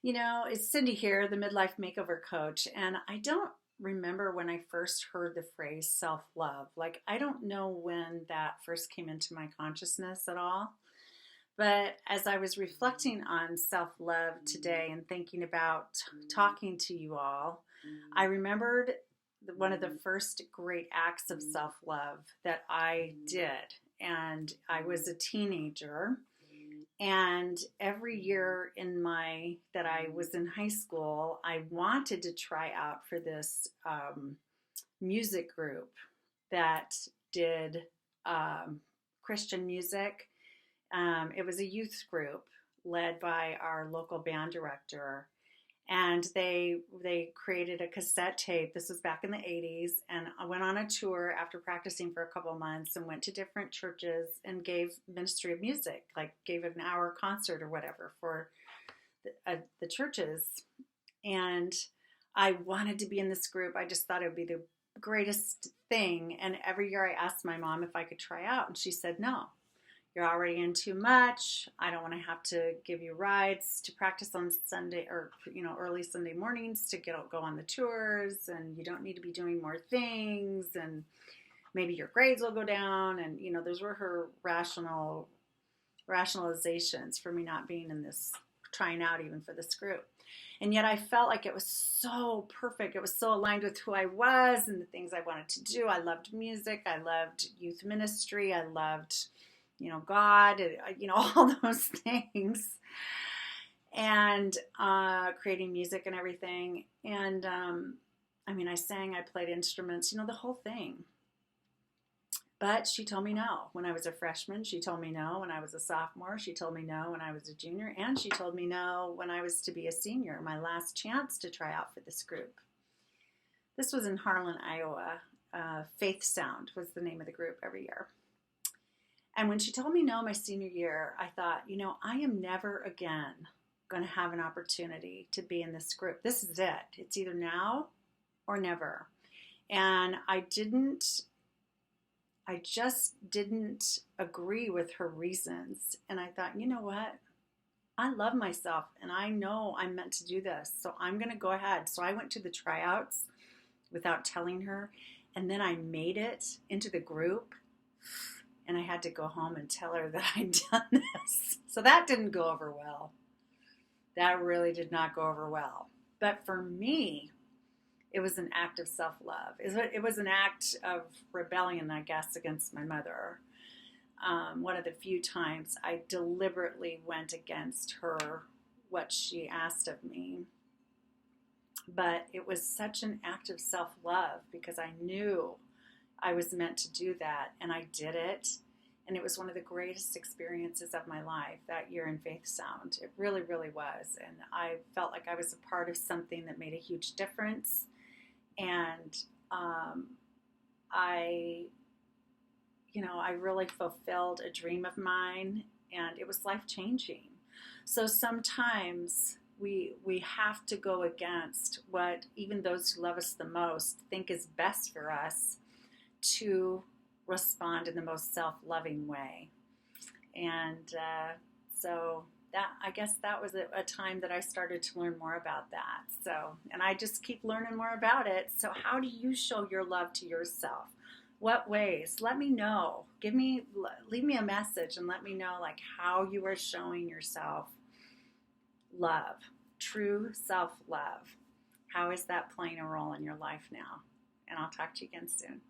It's Cindy here, the midlife makeover coach, and I don't remember when I first heard the phrase self love. Like, I don't know when that first came into my consciousness at all. But as I was reflecting on self love today and thinking about talking to you all, I remembered one of the first great acts of self love that I did. And I was a teenager, and every year that I was in high school, I wanted to try out for this music group that did Christian music. It was a youth group led by our local band director, and they created a cassette tape. This was back in the 80s, and I went on a tour after practicing for a couple of months and went to different churches and gave ministry of music, like gave an hour concert or whatever for the churches. And I wanted to be in this group. I just thought it would be the greatest thing. And every year I asked my mom if I could try out, and she said no. You're already in too much. I don't want to have to give you rides to practice on Sunday or early Sunday mornings to go on the tours, and you don't need to be doing more things, and maybe your grades will go down. And those were her rationalizations for me not being in this, trying out even for this group. And yet I felt like it was so perfect. It was so aligned with who I was and the things I wanted to do. I loved music. I loved youth ministry. I loved God, all those things, and creating music and everything. And I sang, I played instruments, the whole thing. But she told me no when I was a freshman. She told me no when I was a sophomore. She told me no when I was a junior. And she told me no when I was to be a senior, my last chance to try out for this group. This was in Harlan, Iowa. Faith Sound was the name of the group every year. And when she told me no my senior year, I thought, I am never again going to have an opportunity to be in this group. This is it. It's either now or never. And I just didn't agree with her reasons. And I thought, you know what? I love myself and I know I'm meant to do this. So I'm going to go ahead. So I went to the tryouts without telling her. And then I made it into the group. And I had to go home and tell her that I'd done this. So that didn't go over well. That really did not go over well. But for me, it was an act of self-love. It was an act of rebellion, I guess, against my mother. One of the few times I deliberately went against what she asked of me. But it was such an act of self-love because I knew I was meant to do that, and I did it. And it was one of the greatest experiences of my life that year in Faith Sound. It really, really was. And I felt like I was a part of something that made a huge difference. And I really fulfilled a dream of mine, and it was life-changing. So sometimes we have to go against what even those who love us the most think is best for us to respond in the most self-loving way. And so I guess that was a time that I started to learn more about that. So, and I just keep learning more about it. So how do you show your love to yourself? What ways? Let me know. Leave me a message and let me know how you are showing yourself love, true self-love. How is that playing a role in your life now? And I'll talk to you again soon.